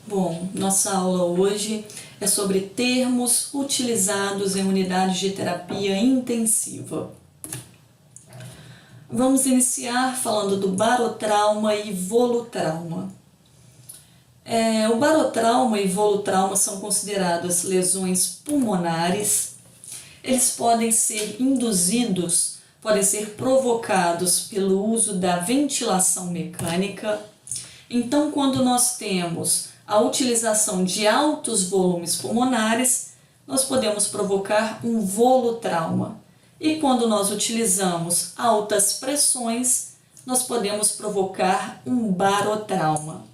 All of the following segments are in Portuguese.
Bom, nossa aula hoje é sobre termos utilizados em unidades de terapia intensiva. Vamos iniciar falando do barotrauma e volutrauma. O barotrauma e volutrauma são consideradas lesões pulmonares. Eles podem ser induzidos, podem ser provocados pelo uso da ventilação mecânica. Então, quando nós temos a utilização de altos volumes pulmonares, nós podemos provocar um volutrauma. E quando nós utilizamos altas pressões, nós podemos provocar um barotrauma.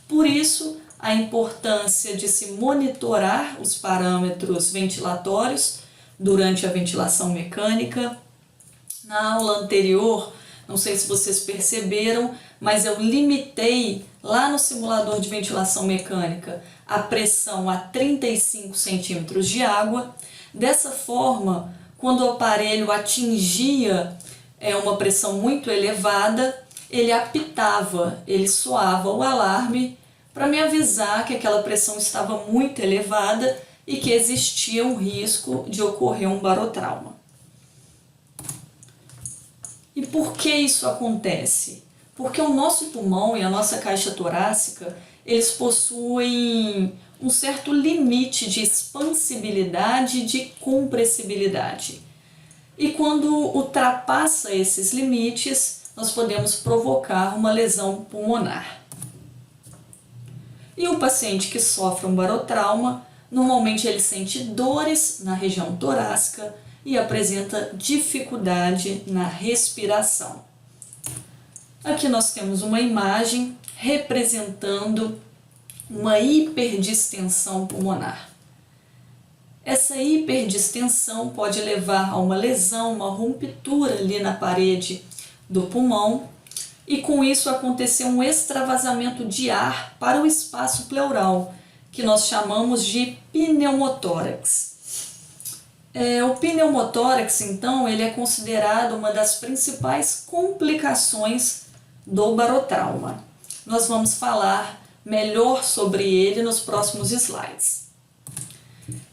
Por isso, a importância de se monitorar os parâmetros ventilatórios durante a ventilação mecânica. Na aula anterior, não sei se vocês perceberam, mas eu limitei lá no simulador de ventilação mecânica a pressão a 35 centímetros de água. Dessa forma, quando o aparelho atingia uma pressão muito elevada, ele apitava, ele soava o alarme para me avisar que aquela pressão estava muito elevada e que existia um risco de ocorrer um barotrauma. E por que isso acontece? Porque o nosso pulmão e a nossa caixa torácica, eles possuem um certo limite de expansibilidade e de compressibilidade. E quando ultrapassa esses limites, nós podemos provocar uma lesão pulmonar. E o paciente que sofre um barotrauma, normalmente ele sente dores na região torácica e apresenta dificuldade na respiração. Aqui nós temos uma imagem representando uma hiperdistensão pulmonar. Essa hiperdistensão pode levar a uma lesão, uma ruptura ali na parede do pulmão e com isso acontecer um extravasamento de ar para o espaço pleural, que nós chamamos de pneumotórax. O pneumotórax, então, ele é considerado uma das principais complicações do barotrauma. Nós vamos falar melhor sobre ele nos próximos slides.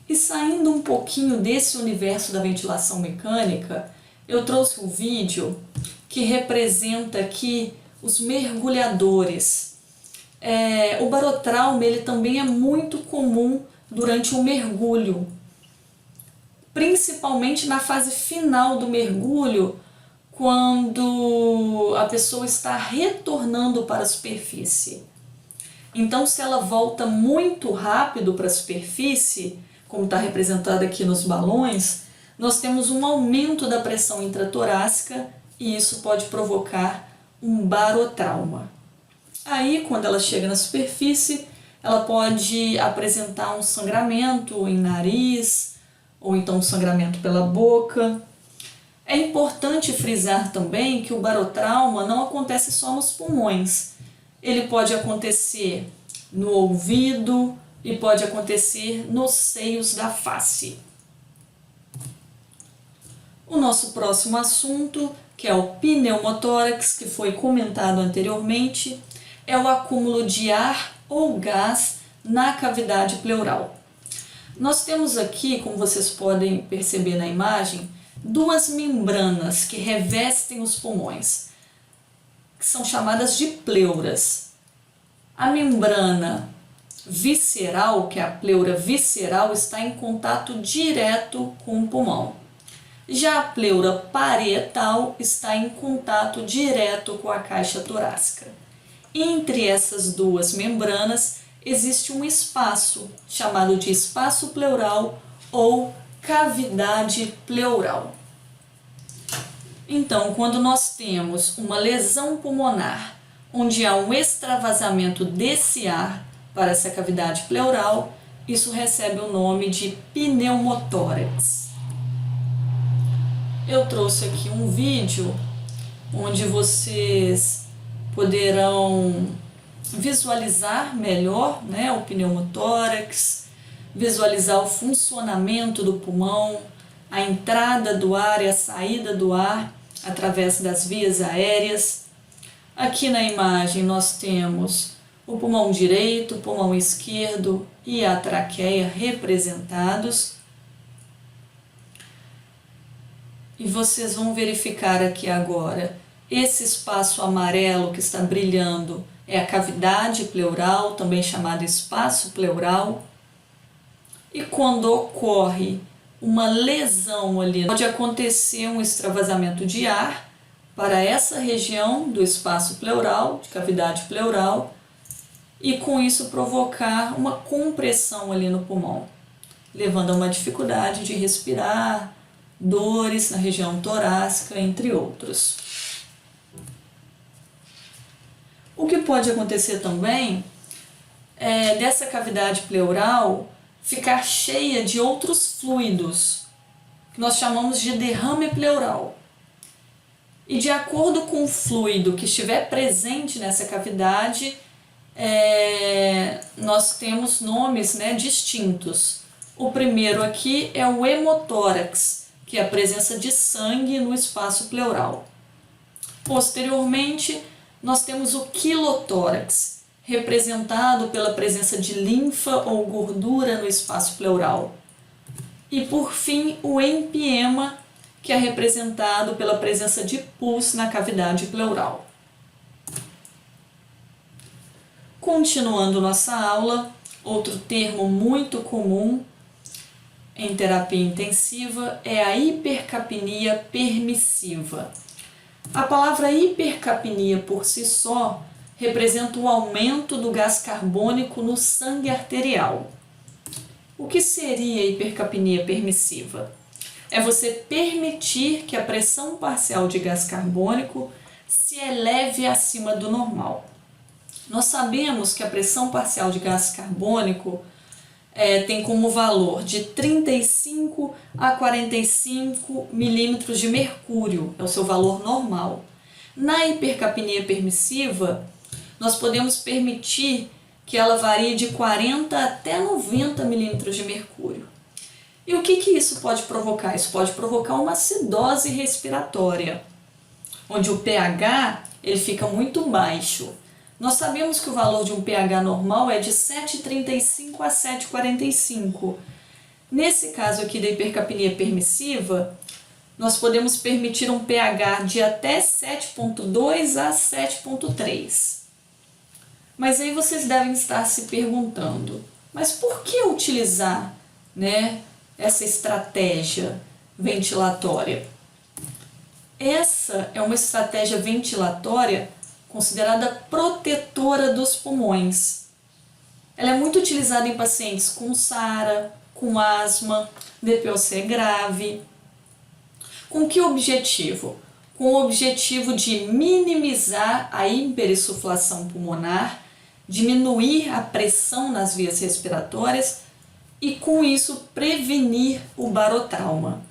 E saindo um pouquinho desse universo da ventilação mecânica, eu trouxe um vídeo que representa aqui os mergulhadores. O barotrauma ele também é muito comum durante o mergulho, principalmente na fase final do mergulho, quando a pessoa está retornando para a superfície. Então, se ela volta muito rápido para a superfície, como está representado aqui nos balões, nós temos um aumento da pressão intratorácica e isso pode provocar um barotrauma. Aí, quando ela chega na superfície, ela pode apresentar um sangramento em nariz, ou então um sangramento pela boca. É importante frisar também que o barotrauma não acontece só nos pulmões. Ele pode acontecer no ouvido e pode acontecer nos seios da face. O nosso próximo assunto, que é o pneumotórax, que foi comentado anteriormente, é o acúmulo de ar ou gás na cavidade pleural. Nós temos aqui, como vocês podem perceber na imagem, duas membranas que revestem os pulmões, que são chamadas de pleuras. A membrana visceral, que é a pleura visceral, está em contato direto com o pulmão. Já a pleura parietal está em contato direto com a caixa torácica. Entre essas duas membranas existe um espaço chamado de espaço pleural ou cavidade pleural. Então, quando nós temos uma lesão pulmonar, onde há um extravasamento desse ar para essa cavidade pleural, isso recebe o nome de pneumotórax. Eu trouxe aqui um vídeo onde vocês poderão visualizar melhor, o pneumotórax, visualizar o funcionamento do pulmão, a entrada do ar e a saída do ar através das vias aéreas. Aqui na imagem nós temos o pulmão direito, o pulmão esquerdo e a traqueia representados. E vocês vão verificar aqui agora, esse espaço amarelo que está brilhando é a cavidade pleural, também chamado espaço pleural. E quando ocorre uma lesão ali, pode acontecer um extravasamento de ar para essa região do espaço pleural, de cavidade pleural, e com isso provocar uma compressão ali no pulmão, levando a uma dificuldade de respirar, dores na região torácica, entre outros. O que pode acontecer também é dessa cavidade pleural ficar cheia de outros fluidos, que nós chamamos de derrame pleural. E de acordo com o fluido que estiver presente nessa cavidade, nós temos nomes, né, distintos. O primeiro aqui é o hemotórax, que é a presença de sangue no espaço pleural. Posteriormente, nós temos o quilotórax, representado pela presença de linfa ou gordura no espaço pleural. E por fim, o empiema, que é representado pela presença de pus na cavidade pleural. Continuando nossa aula, outro termo muito comum em terapia intensiva é a hipercapnia permissiva. A palavra hipercapnia por si só representa o aumento do gás carbônico no sangue arterial. O que seria a hipercapnia permissiva? É você permitir que a pressão parcial de gás carbônico se eleve acima do normal. Nós sabemos que a pressão parcial de gás carbônico tem como valor de 35 a 45 milímetros de mercúrio, é o seu valor normal. Na hipercapnia permissiva, nós podemos permitir que ela varie de 40 até 90 milímetros de mercúrio. E o que isso pode provocar? Isso pode provocar uma acidose respiratória, onde o pH ele fica muito baixo. Nós sabemos que o valor de um pH normal é de 7,35 a 7,45. Nesse caso aqui da hipercapnia permissiva, nós podemos permitir um pH de até 7,2 a 7,3. Mas aí vocês devem estar se perguntando, mas por que utilizar, essa estratégia ventilatória? Essa é uma estratégia ventilatória considerada protetora dos pulmões. Ela é muito utilizada em pacientes com SARA, com asma, DPOC grave. Com que objetivo? Com o objetivo de minimizar a hiperinsuflação pulmonar, diminuir a pressão nas vias respiratórias e, com isso, prevenir o barotrauma.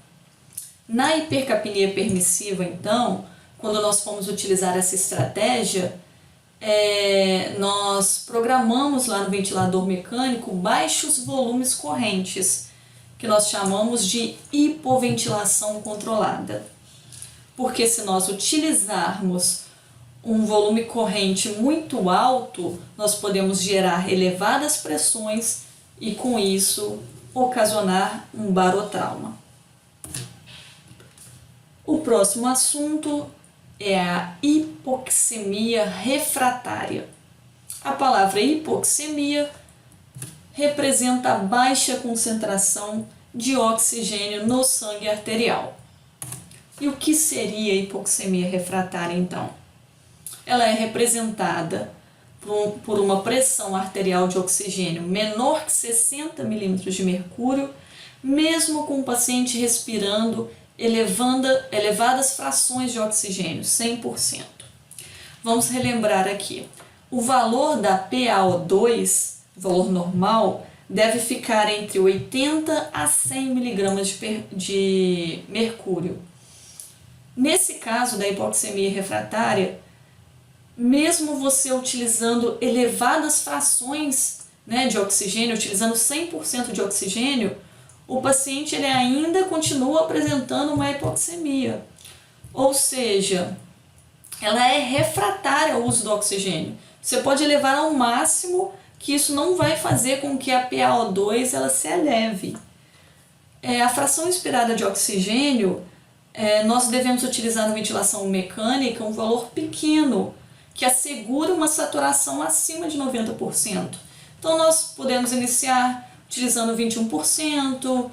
Na hipercapnia permissiva, então, quando nós formos utilizar essa estratégia, nós programamos lá no ventilador mecânico baixos volumes correntes, que nós chamamos de hipoventilação controlada. Porque se nós utilizarmos um volume corrente muito alto, nós podemos gerar elevadas pressões e, com isso, ocasionar um barotrauma. O próximo assunto é a hipoxemia refratária. A palavra hipoxemia representa a baixa concentração de oxigênio no sangue arterial. E o que seria a hipoxemia refratária, então? Ela é representada por uma pressão arterial de oxigênio menor que 60 milímetros de mercúrio, mesmo com o paciente respirando elevadas frações de oxigênio, 100%. Vamos relembrar aqui. O valor da PaO2, o valor normal, deve ficar entre 80 a 100 miligramas de mercúrio. Nesse caso da hipoxemia refratária, mesmo você utilizando elevadas frações de oxigênio, utilizando 100% de oxigênio, o paciente ele ainda continua apresentando uma hipoxemia. Ou seja, ela é refratária ao uso do oxigênio, Você pode elevar ao máximo, que isso não vai fazer com que a PaO2 ela se eleve. A fração inspirada de oxigênio, nós devemos utilizar na ventilação mecânica um valor pequeno, que assegura uma saturação acima de 90%. Então, nós podemos iniciar utilizando 21%,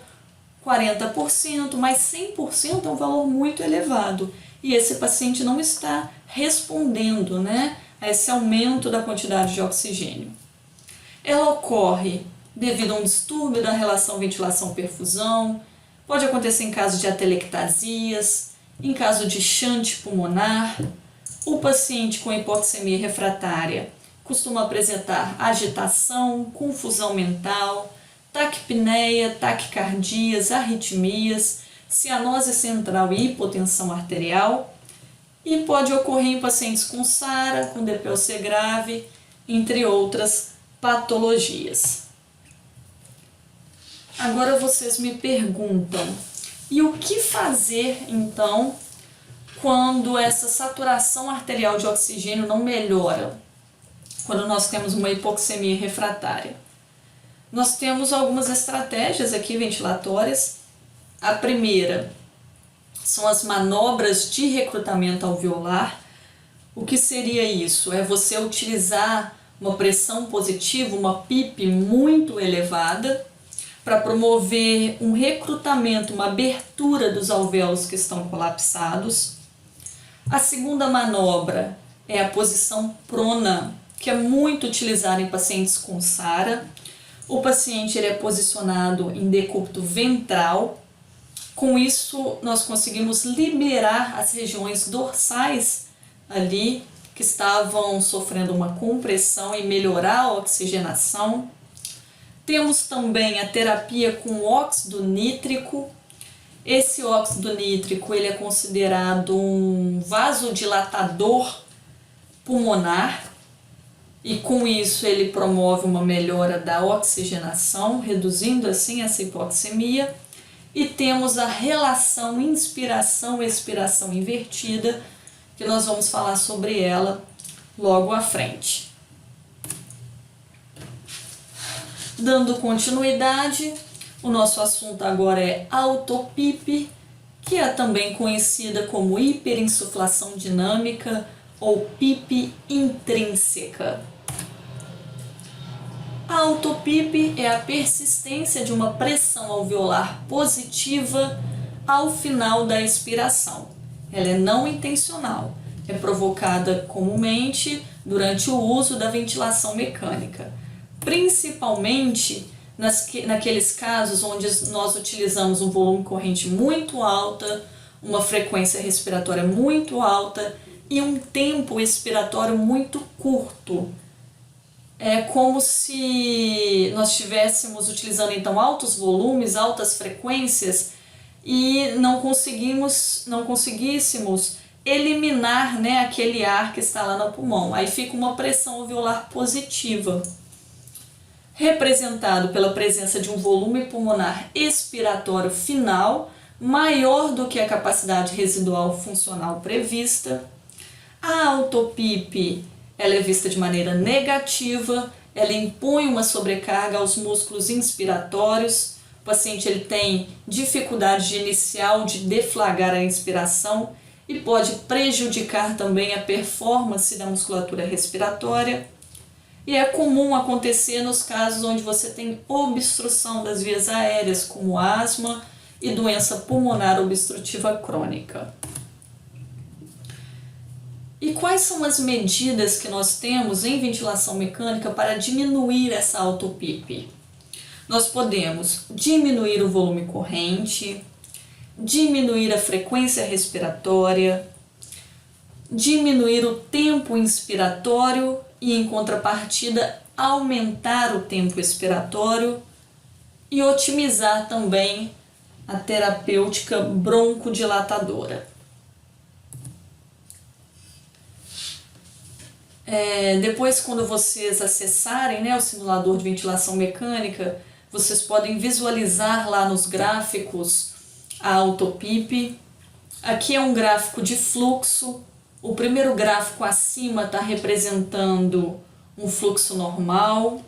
40%, mas 100% é um valor muito elevado. E esse paciente não está respondendo, né, a esse aumento da quantidade de oxigênio. Ela ocorre devido a um distúrbio da relação ventilação-perfusão, pode acontecer em caso de atelectasias, em caso de shunt pulmonar. O paciente com hipoxemia refratária costuma apresentar agitação, confusão mental, taquipneia, taquicardias, arritmias, cianose central e hipotensão arterial, e pode ocorrer em pacientes com SARA, com DPOC grave, entre outras patologias. Agora vocês me perguntam, e o que fazer então quando essa saturação arterial de oxigênio não melhora? Quando nós temos uma hipoxemia refratária? Nós temos algumas estratégias aqui ventilatórias. A primeira são as manobras de recrutamento alveolar. O que seria isso? É você utilizar uma pressão positiva, uma PIP muito elevada, para promover um recrutamento, uma abertura dos alvéolos que estão colapsados. A segunda manobra é a posição prona, que é muito utilizada em pacientes com SARA. O paciente ele é posicionado em decúbito ventral. Com isso, nós conseguimos liberar as regiões dorsais ali, que estavam sofrendo uma compressão, e melhorar a oxigenação. Temos também a terapia com óxido nítrico. Esse óxido nítrico ele é considerado um vasodilatador pulmonar, e com isso ele promove uma melhora da oxigenação, reduzindo assim essa hipoxemia. E temos a relação inspiração-expiração invertida, que nós vamos falar sobre ela logo à frente. Dando continuidade, o nosso assunto agora é autoPIP, que é também conhecida como hiperinsuflação dinâmica ou PIP intrínseca. A autoPIP é a persistência de uma pressão alveolar positiva ao final da expiração. Ela é não intencional, é provocada comumente durante o uso da ventilação mecânica, principalmente naqueles casos onde nós utilizamos um volume corrente muito alta, uma frequência respiratória muito alta e um tempo expiratório muito curto. É como se nós estivéssemos utilizando então altos volumes, altas frequências e não conseguíssemos eliminar, né, aquele ar que está lá no pulmão. Aí fica uma pressão alveolar positiva, representado pela presença de um volume pulmonar expiratório final maior do que a capacidade residual funcional prevista. A autoPIP ela é vista de maneira negativa, ela impõe uma sobrecarga aos músculos inspiratórios. O paciente ele tem dificuldade inicial de deflagrar a inspiração e pode prejudicar também a performance da musculatura respiratória. E é comum acontecer nos casos onde você tem obstrução das vias aéreas, como asma e doença pulmonar obstrutiva crônica. E quais são as medidas que nós temos em ventilação mecânica para diminuir essa autoPIP? Nós podemos diminuir o volume corrente, diminuir a frequência respiratória, diminuir o tempo inspiratório e, em contrapartida, aumentar o tempo expiratório e otimizar também a terapêutica broncodilatadora. Depois, quando vocês acessarem, né, o simulador de ventilação mecânica, vocês podem visualizar lá nos gráficos a autoPIP. Aqui é um gráfico de fluxo. O primeiro gráfico acima está representando um fluxo normal.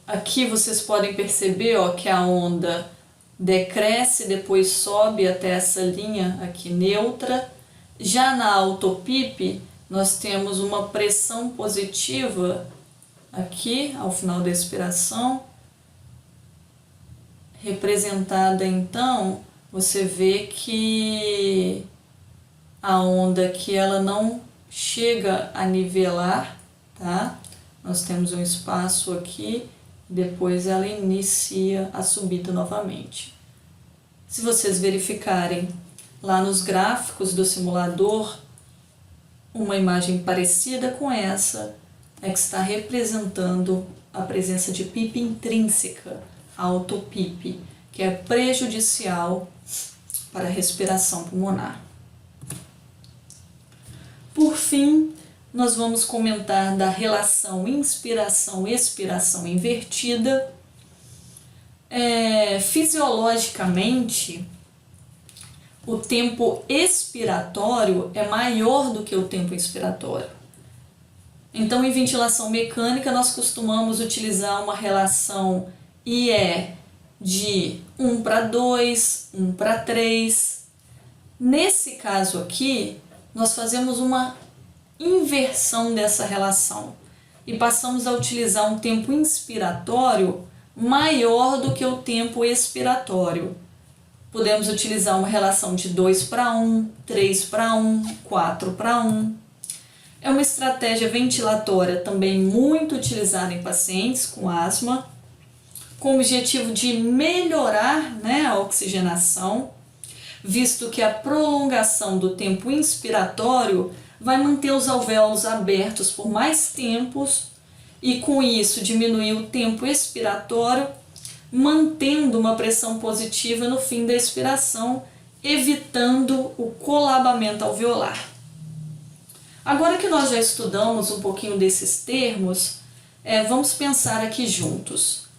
Aqui vocês podem perceber, ó, que a onda decresce, depois sobe até essa linha aqui neutra. Já na autopipe, nós temos uma pressão positiva aqui ao final da expiração, representada então, você vê que a onda aqui ela não chega a nivelar, tá? Nós temos um espaço aqui, depois ela inicia a subida novamente. Se vocês verificarem lá nos gráficos do simulador, uma imagem parecida com essa é que está representando a presença de PIP intrínseca, a autopipe, que é prejudicial para a respiração pulmonar. Por fim, nós vamos comentar da relação inspiração-expiração invertida. Fisiologicamente, o tempo expiratório é maior do que o tempo inspiratório. Então, em ventilação mecânica, nós costumamos utilizar uma relação IE de 1:2, 1:3. Nesse caso aqui, nós fazemos uma inversão dessa relação e passamos a utilizar um tempo inspiratório maior do que o tempo expiratório. Podemos utilizar uma relação de 2:1, 3:1, 4:1. É uma estratégia ventilatória também muito utilizada em pacientes com asma, com o objetivo de melhorar, a oxigenação, visto que a prolongação do tempo inspiratório vai manter os alvéolos abertos por mais tempos e, com isso, diminuir o tempo expiratório, mantendo uma pressão positiva no fim da expiração, evitando o colabamento alveolar. Agora que nós já estudamos um pouquinho desses termos, vamos pensar aqui juntos.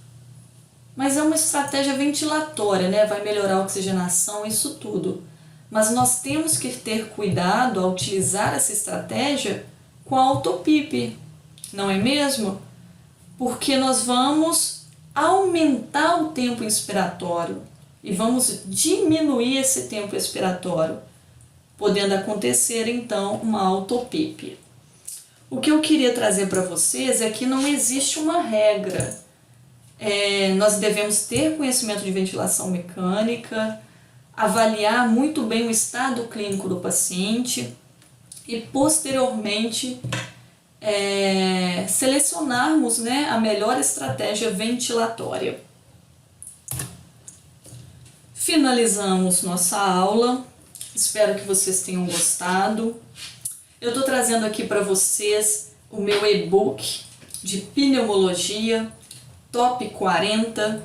Mas é uma estratégia ventilatória, vai melhorar a oxigenação, isso tudo. Mas nós temos que ter cuidado ao utilizar essa estratégia com a autopipe, não é mesmo? Porque nós vamos aumentar o tempo inspiratório e vamos diminuir esse tempo expiratório, podendo acontecer então uma autopipe. O que eu queria trazer para vocês é que não existe uma regra. Nós devemos ter conhecimento de ventilação mecânica, avaliar muito bem o estado clínico do paciente e posteriormente selecionarmos a melhor estratégia ventilatória. Finalizamos nossa aula, espero que vocês tenham gostado. Eu estou trazendo aqui para vocês o meu e-book de pneumologia Top 40,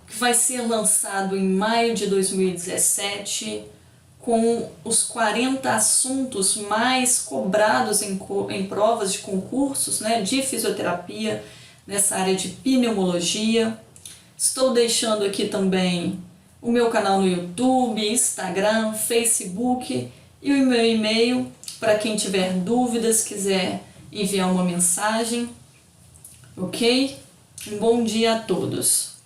que vai ser lançado em maio de 2017, com os 40 assuntos mais cobrados em provas de concursos de fisioterapia nessa área de pneumologia. Estou deixando aqui também o meu canal no YouTube, Instagram, Facebook e o meu e-mail para quem tiver dúvidas, quiser enviar uma mensagem, ok? Um bom dia a todos!